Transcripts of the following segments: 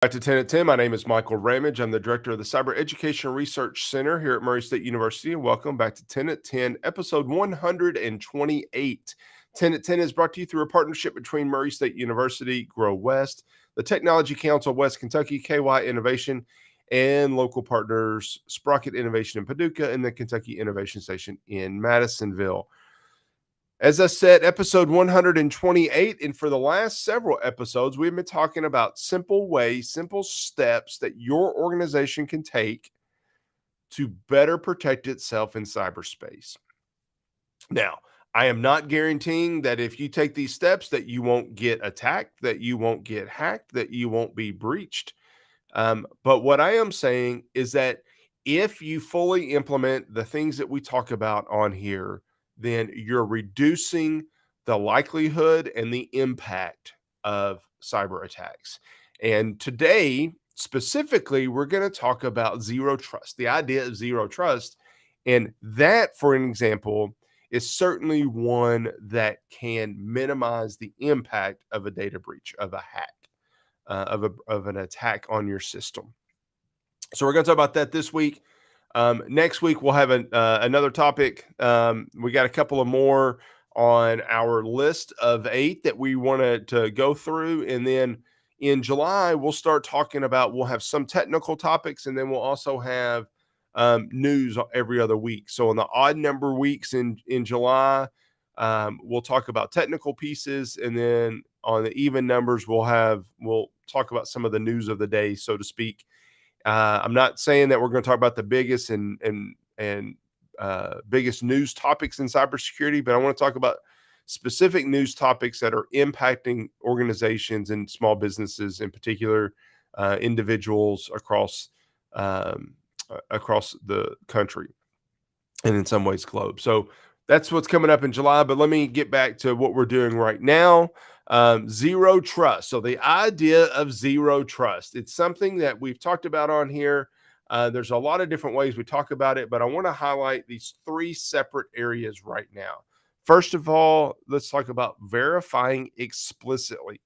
Back to 10 at 10. My name is Michael Ramage. I'm the director of the Cyber Education Research Center here at Murray State University. Welcome back to 10 at 10, episode 128. 10 at 10 is brought to you through a partnership between Murray State University, Grow West, the Technology Council of West Kentucky, KY Innovation, and local partners Sprocket Innovation in Paducah and the Kentucky Innovation Station in Madisonville. As I said, episode 128, and for the last several episodes, we've been talking about simple ways, simple steps that your organization can take to better protect itself in cyberspace. Now, I am not guaranteeing that if you take these steps that you won't get attacked, that you won't get hacked, that you won't be breached. But what I am saying is that if you fully implement the things that we talk about on here, then you're reducing the likelihood and the impact of cyber attacks. And today, specifically, we're going to talk about zero trust, the idea of zero trust. And that, for an example, is certainly one that can minimize the impact of a data breach, of a hack, of an attack on your system. So we're going to talk about that this week. Next week, we'll have another topic. We got a couple of more on our list of 8 that we wanted to go through. And then in July, we'll start talking about, we'll have some technical topics, and then we'll also have news every other week. So on the odd number weeks in July, we'll talk about technical pieces. And then on the even numbers, we'll talk about some of the news of the day, so to speak. I'm not saying that we're going to talk about the biggest and biggest news topics in cybersecurity, but I want to talk about specific news topics that are impacting organizations and small businesses, in particular, individuals across the country and in some ways globe. So that's what's coming up in July. But let me get back to what we're doing right now. Zero trust. So the idea of zero trust, it's something that we've talked about on here. There's a lot of different ways we talk about it, but I want to highlight these 3 separate areas right now. First of all, let's talk about verifying explicitly.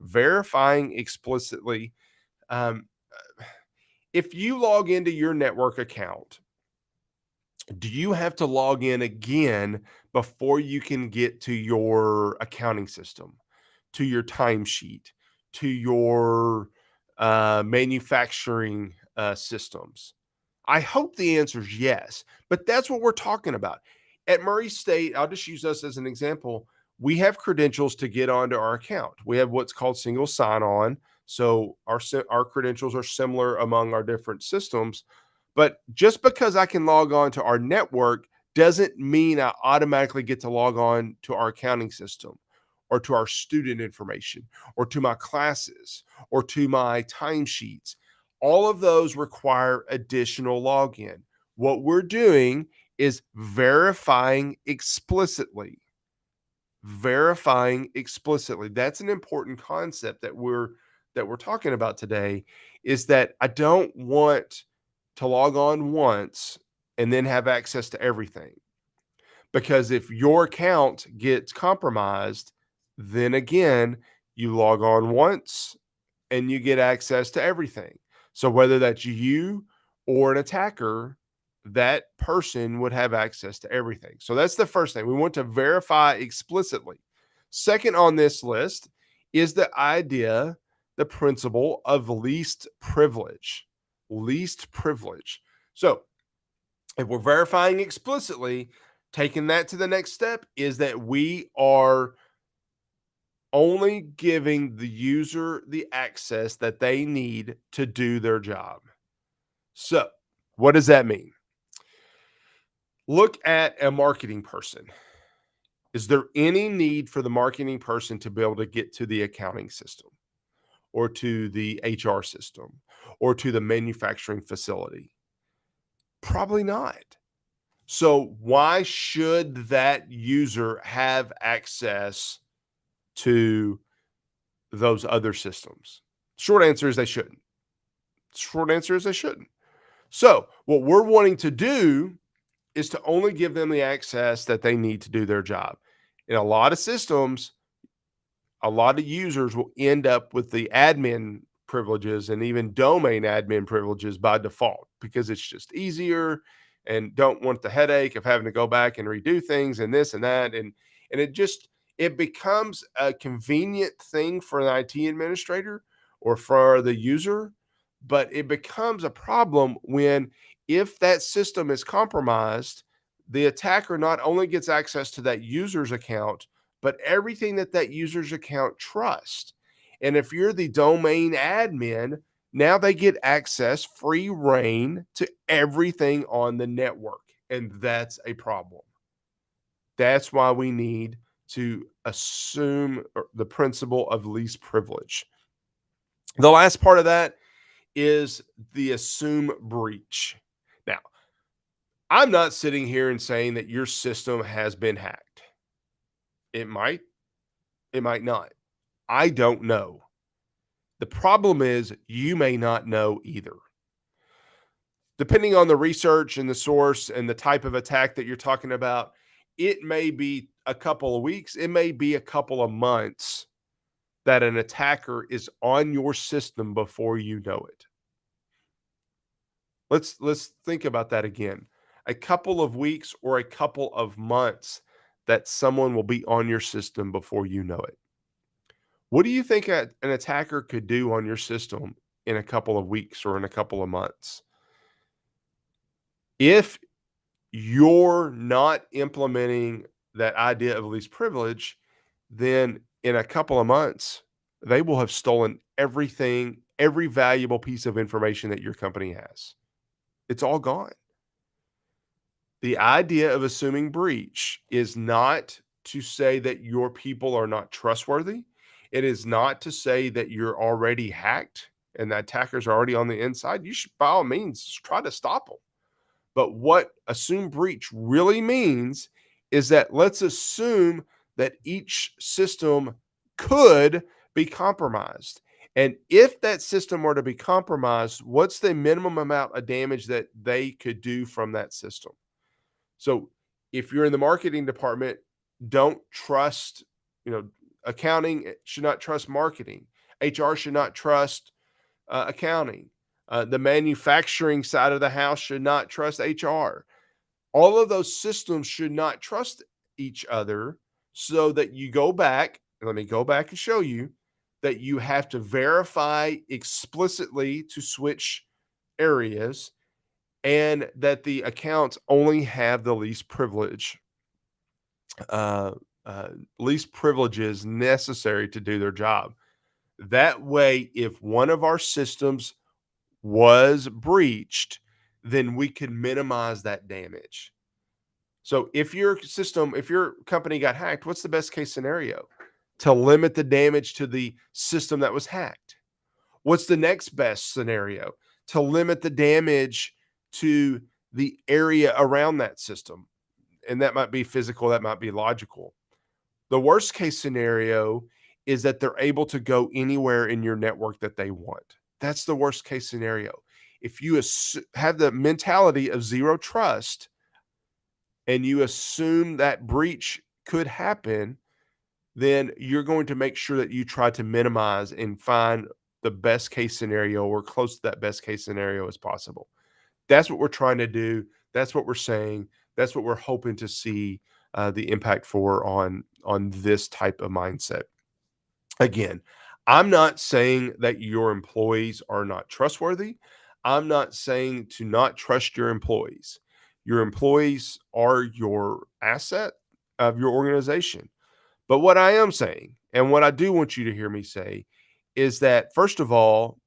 Verifying explicitly. If you log into your network account, do you have to log in again before you can get to your accounting system, to your timesheet, to your manufacturing systems? I hope the answer is yes, but that's what we're talking about. At Murray State, I'll just use us as an example. We have credentials to get onto our account. We have what's called single sign-on. So our credentials are similar among our different systems. But just because I can log on to our network doesn't mean I automatically get to log on to our accounting system or to our student information or to my classes or to my timesheets. All of those require additional login. What we're doing is verifying explicitly. Verifying explicitly. That's an important concept that we're talking about today, is that I don't want to log on once and then have access to everything. Because if your account gets compromised, then again, you log on once and you get access to everything. So whether that's you or an attacker, that person would have access to everything. So that's the first thing. We want to verify explicitly. Second on this list is the idea, the principle of least privilege. Least privilege. So if we're verifying explicitly, taking that to the next step is that we are only giving the user the access that they need to do their job. So what does that mean? Look at a marketing person. Is there any need for the marketing person to be able to get to the accounting system or to the HR system or to the manufacturing facility? Probably not. So why should that user have access to those other systems? Short answer is they shouldn't. Short answer is they shouldn't. So what we're wanting to do is to only give them the access that they need to do their job. In a lot of systems, a lot of users will end up with the admin privileges and even domain admin privileges by default because it's just easier and don't want the headache of having to go back and redo things and this and that. And it becomes a convenient thing for an IT administrator or for the user, but it becomes a problem when if that system is compromised, the attacker not only gets access to that user's account, but everything that that user's account trusts. And if you're the domain admin, now they get access, free reign to everything on the network. And that's a problem. That's why we need to assume the principle of least privilege. The last part of that is the assume breach. Now, I'm not sitting here and saying that your system has been hacked. It might not. I don't know. The problem is you may not know either. Depending on the research and the source and the type of attack that you're talking about, it may be a couple of weeks, it may be a couple of months that an attacker is on your system before you know it. Let's think about that again. A couple of weeks or a couple of months that someone will be on your system before you know it. What do you think an attacker could do on your system in a couple of weeks or in a couple of months? If you're not implementing that idea of least privilege, then in a couple of months, they will have stolen everything, every valuable piece of information that your company has. It's all gone. The idea of assuming breach is not to say that your people are not trustworthy. It is not to say that you're already hacked and the attackers are already on the inside. You should, by all means, try to stop them. But what assume breach really means is that let's assume that each system could be compromised. And if that system were to be compromised, what's the minimum amount of damage that they could do from that system? So if you're in the marketing department, don't trust, accounting should not trust marketing. HR should not trust accounting. The manufacturing side of the house should not trust HR. All of those systems should not trust each other so that you go back. Let me go back and show you that you have to verify explicitly to switch areas and that the accounts only have the uh, least privileges necessary to do their job. That way, if one of our systems was breached, then we can minimize that damage. So if your company got hacked, what's the best case scenario? To limit the damage to the system that was hacked. What's the next best scenario? To limit the damage to the area around that system. And that might be physical, that might be logical. The worst case scenario is that they're able to go anywhere in your network that they want. That's the worst case scenario. If you have the mentality of zero trust and you assume that breach could happen, then you're going to make sure that you try to minimize and find the best case scenario or close to that best case scenario as possible. That's what we're trying to do. That's what we're saying. That's what we're hoping to see the impact for on this type of mindset. Again, I'm not saying that your employees are not trustworthy. I'm not saying to not trust your employees. Your employees are your asset of your organization. But what I am saying, and what I do want you to hear me say, is that first of all,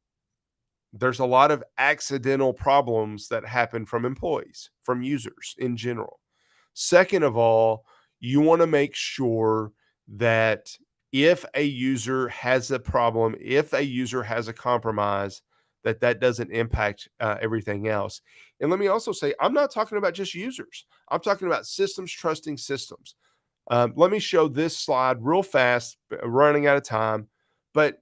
there's a lot of accidental problems that happen from employees, from users in general. Second of all, you want to make sure that if a user has a problem, if a user has a compromise, that doesn't impact everything else. And let me also say, I'm not talking about just users. I'm talking about systems trusting systems. Let me show this slide real fast, running out of time. But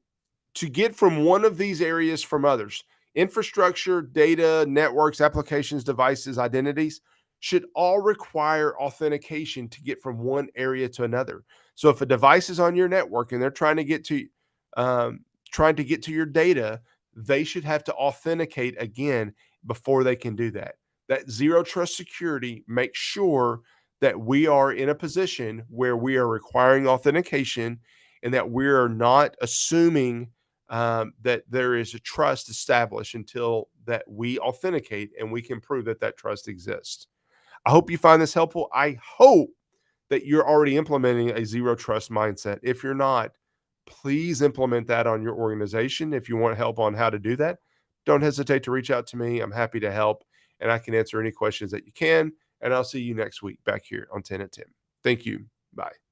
to get from one of these areas from others, infrastructure, data, networks, applications, devices, identities should all require authentication to get from one area to another. So if a device is on your network and they're trying to get to your data, they should have to authenticate again before they can do that. That zero trust security makes sure that we are in a position where we are requiring authentication and that we are not assuming that there is a trust established until that we authenticate and we can prove that that trust exists. I hope you find this helpful. I hope that you're already implementing a zero trust mindset. If you're not, please implement that on your organization. If you want help on how to do that, don't hesitate to reach out to me. I'm happy to help and I can answer any questions that you can. And I'll see you next week back here on 10 at 10. Thank you. Bye.